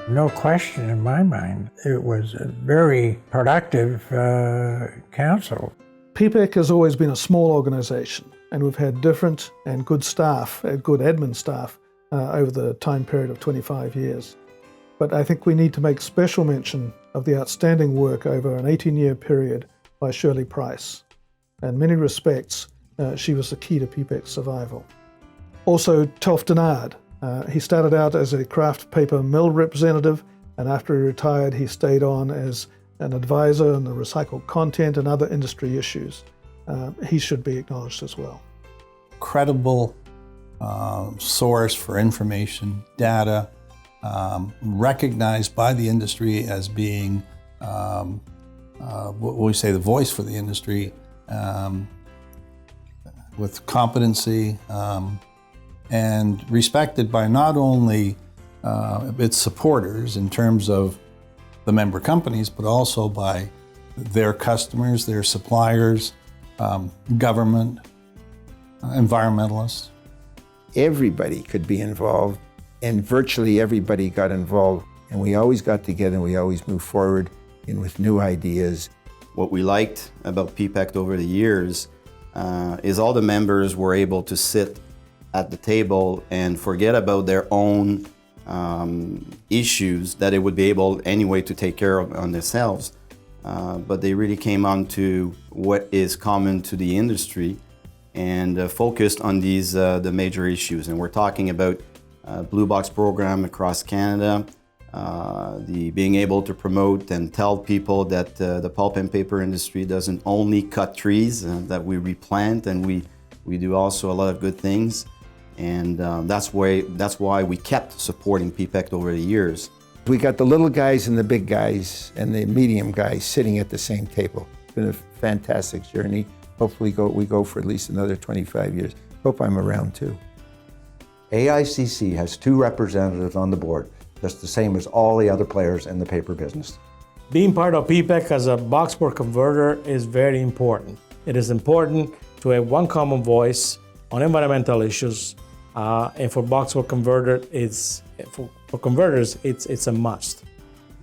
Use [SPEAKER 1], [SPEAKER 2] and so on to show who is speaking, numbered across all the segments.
[SPEAKER 1] No question in my mind. It was a very productive council.
[SPEAKER 2] PPEC has always been a small organization, and we've had different and good staff, good admin staff, over the time period of 25 years. But I think we need to make special mention of the outstanding work over an 18-year period by Shirley Price. In many respects, she was the key to PPEC's survival. Also, Telf Denard. He started out as a craft paper mill representative, and after he retired, he stayed on as an advisor on the recycled content and other industry issues. He should be acknowledged as well.
[SPEAKER 3] Credible source for information, data, recognized by the industry as being, what we say, the voice for the industry, with competency, and respected by not only its supporters in terms of the member companies, but also by their customers, their suppliers, government, environmentalists.
[SPEAKER 4] Everybody could be involved, and virtually everybody got involved, and we always got together and we always moved forward with new ideas.
[SPEAKER 5] What we liked about PPEC over the years is all the members were able to sit at the table and forget about their own issues that they would be able anyway to take care of on themselves. But they really came on to what is common to the industry and focused on these the major issues. And we're talking about Blue Box program across Canada, the being able to promote and tell people that the pulp and paper industry doesn't only cut trees, that we replant, and we do also a lot of good things. And that's why we kept supporting PPEC over the years.
[SPEAKER 4] We got the little guys and the big guys and the medium guys sitting at the same table. It's been a fantastic journey. Hopefully we go for at least another 25 years. Hope I'm around too.
[SPEAKER 6] AICC has 2 representatives on the board, just the same as all the other players in the paper business.
[SPEAKER 7] Being part of PPEC as a boxboard converter is very important. It is important to have one common voice on environmental issues, and for boxboard converters, it's a must.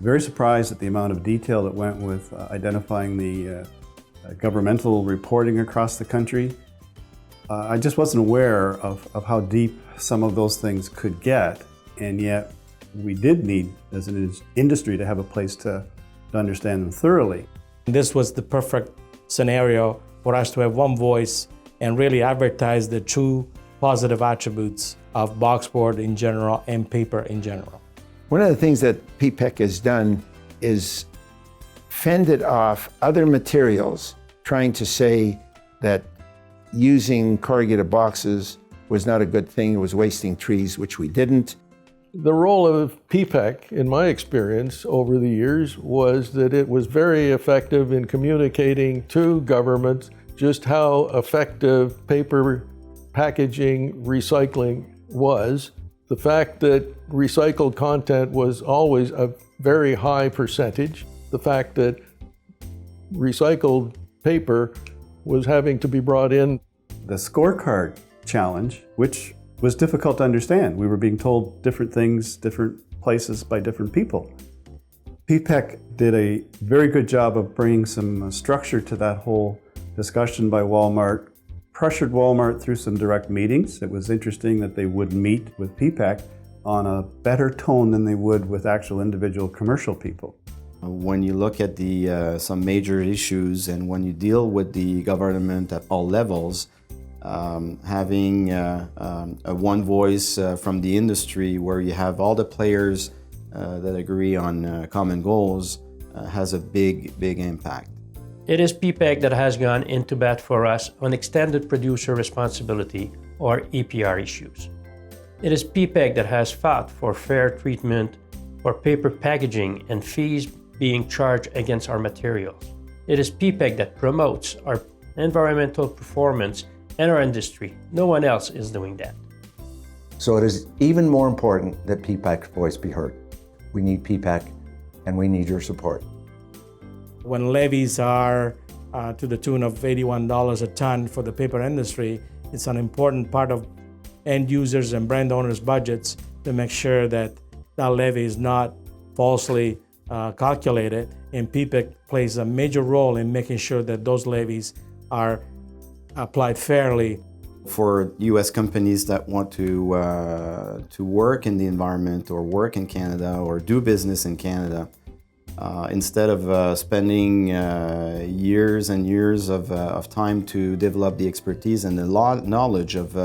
[SPEAKER 8] Very surprised at the amount of detail that went with identifying the governmental reporting across the country. I just wasn't aware of how deep some of those things could get, and yet we did need, as an industry, to have a place to understand them thoroughly.
[SPEAKER 7] This was the perfect scenario for us to have one voice and really advertise the true positive attributes of boxboard in general and paper in general.
[SPEAKER 4] One of the things that PPEC has done is fended off other materials trying to say that using corrugated boxes was not a good thing, it was wasting trees, which we didn't.
[SPEAKER 9] The role of PPEC, in my experience over the years, was that it was very effective in communicating to governments just how effective paper packaging recycling was. The fact that recycled content was always a very high percentage. The fact that recycled paper was having to be brought in.
[SPEAKER 8] The scorecard challenge, which was difficult to understand. We were being told different things, different places by different people. PPEC did a very good job of bringing some structure to that whole discussion by Walmart, pressured Walmart through some direct meetings. It was interesting that they would meet with PPEC on a better tone than they would with actual individual commercial people.
[SPEAKER 5] When you look at some major issues and when you deal with the government at all levels, having a one voice from the industry where you have all the players that agree on common goals has a big impact.
[SPEAKER 10] It is PPEC that has gone into bat for us on extended producer responsibility, or EPR issues. It is PPEC that has fought for fair treatment for paper packaging and fees being charged against our materials. It is PPEC that promotes our environmental performance in our industry. No one else is doing that.
[SPEAKER 6] So it is even more important that PPEC's voice be heard. We need PPEC and we need your support.
[SPEAKER 7] When levies are to the tune of $81 a ton for the paper industry, it's an important part of end users and brand owners' budgets to make sure that that levy is not falsely calculated, and PPEC plays a major role in making sure that those levies are applied fairly.
[SPEAKER 5] For U.S. companies that want to work in the environment or work in Canada or do business in Canada, instead of spending years and years of time to develop the expertise and the knowledge of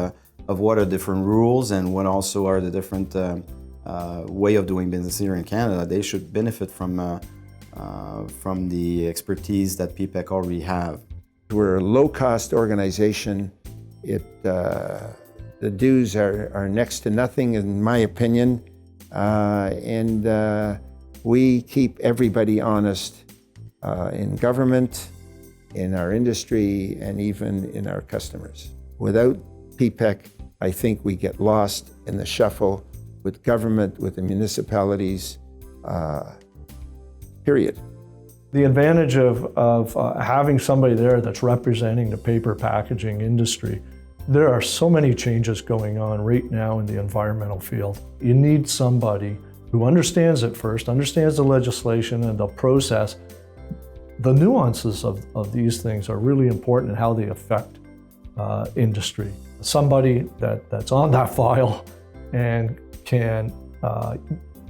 [SPEAKER 5] what are different rules and what also are the different way of doing business here in Canada, they should benefit from the expertise that PPEC already have.
[SPEAKER 4] We're a low-cost organization. The dues are next to nothing, in my opinion, and we keep everybody honest in government, in our industry, and even in our customers. Without PPEC, I think we get lost in the shuffle with government, with the municipalities, period.
[SPEAKER 9] The advantage of having somebody there that's representing the paper packaging industry, there are so many changes going on right now in the environmental field. You need somebody who understands it first, understands the legislation and the process. The nuances of these things are really important in how they affect industry. Somebody that's on that file and can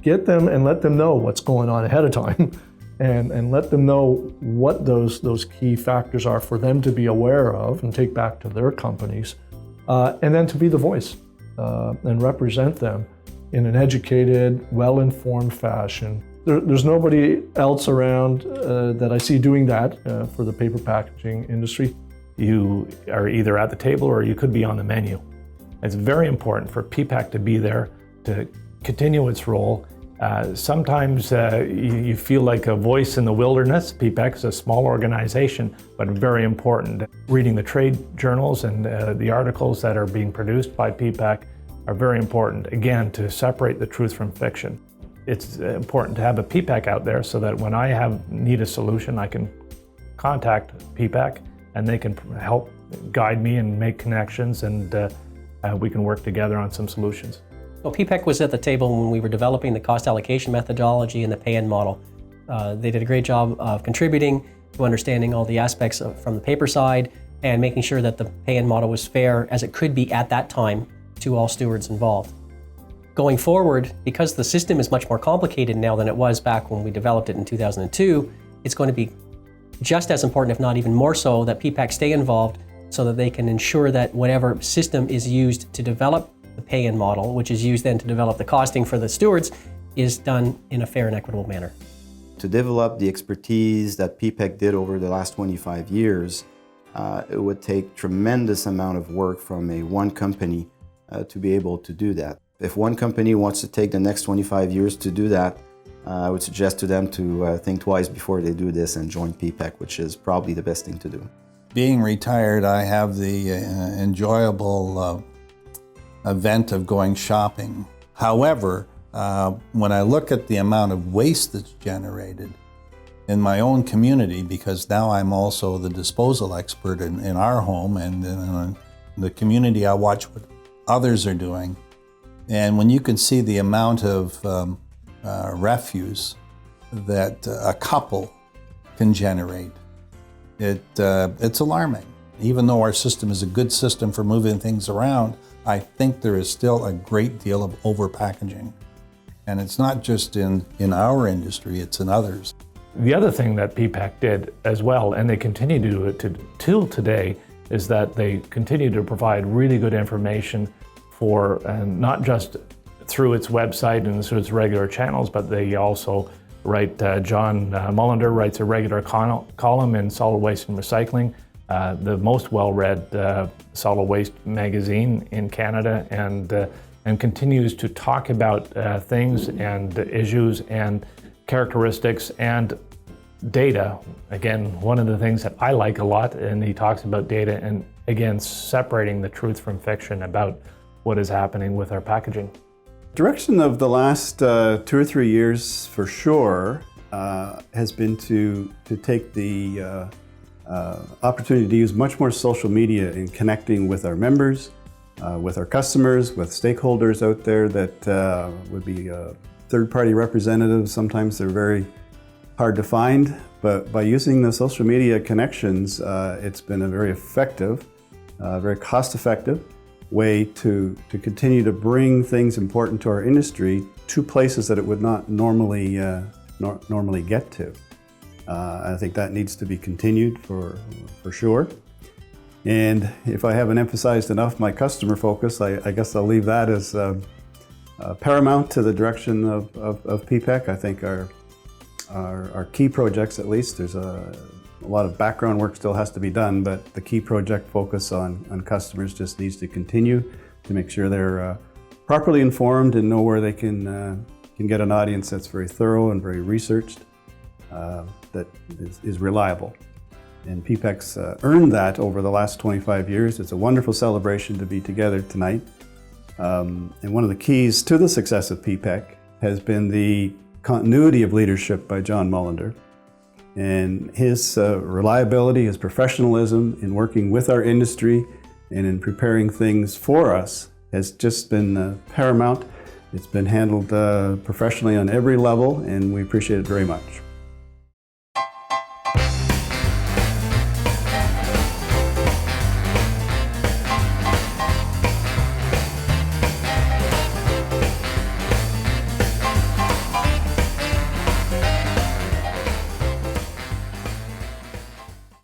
[SPEAKER 9] get them and let them know what's going on ahead of time and let them know what those key factors are for them to be aware of and take back to their companies, and then to be the voice and represent them in an educated, well-informed fashion. There's nobody else around that I see doing that for the paper packaging industry. You are either at the table or you could be on the menu. It's very important for PPEC to be there to continue its role. Sometimes you feel like a voice in the wilderness. PPEC is a small organization, but very important. Reading the trade journals and the articles that are being produced by PPEC are very important, again, to separate the truth from fiction. It's important to have a PPEC out there so that when I need a solution, I can contact PPEC and they can help guide me and make connections, and we can work together on some solutions.
[SPEAKER 11] Well, PPEC was at the table when we were developing the cost allocation methodology and the pay-in model. They did a great job of contributing to understanding all the aspects from the paper side and making sure that the pay-in model was fair as it could be at that time to all stewards involved. Going forward, because the system is much more complicated now than it was back when we developed it in 2002, it's going to be just as important, if not even more so, that PPEC stay involved so that they can ensure that whatever system is used to develop the pay-in model, which is used then to develop the costing for the stewards, is done in a fair and equitable manner.
[SPEAKER 5] To develop the expertise that PPEC did over the last 25 years, it would take tremendous amount of work from one company to be able to do that. If one company wants to take the next 25 years to do that, I would suggest to them to think twice before they do this and join PPEC, which is probably the best thing to do.
[SPEAKER 3] Being retired, I have the enjoyable event of going shopping. However, when I look at the amount of waste that's generated in my own community, because now I'm also the disposal expert in our home and in the community, I watch what others are doing. And when you can see the amount of refuse that a couple can generate, it's alarming. Even though our system is a good system for moving things around, I think there is still a great deal of over-packaging. And it's not just in our industry, it's in others.
[SPEAKER 9] The other thing that PPEC did as well, and they continue to do it till today, is that they continue to provide really good information for, not just through its website and through its regular channels, but they also write, John Mullender writes a regular column in Solid Waste and Recycling, the most well-read solid waste magazine in Canada, and continues to talk about things and issues and characteristics and data. Again, one of the things that I like a lot, and he talks about data and, again, separating the truth from fiction about what is happening with our packaging.
[SPEAKER 8] Direction of the last 2 or 3 years, for sure, has been to take the opportunity to use much more social media in connecting with our members, with our customers, with stakeholders out there that would be third-party representatives. Sometimes they're very hard to find, but by using the social media connections, it's been a very effective, very cost-effective way to continue to bring things important to our industry to places that it would not normally get to. I think that needs to be continued for sure. And if I haven't emphasized enough my customer focus, I guess I'll leave that as paramount to the direction of PPEC. I think our key projects, at least, there's a lot of background work still has to be done, but the key project focus on customers just needs to continue to make sure they're properly informed and know where they can get an audience that's very thorough and very researched, that is reliable. And PPEC's earned that over the last 25 years. It's a wonderful celebration to be together tonight. And one of the keys to the success of PPEC has been the continuity of leadership by John Mullender. And his reliability, his professionalism in working with our industry and in preparing things for us has just been paramount. It's been handled professionally on every level, and we appreciate it very much.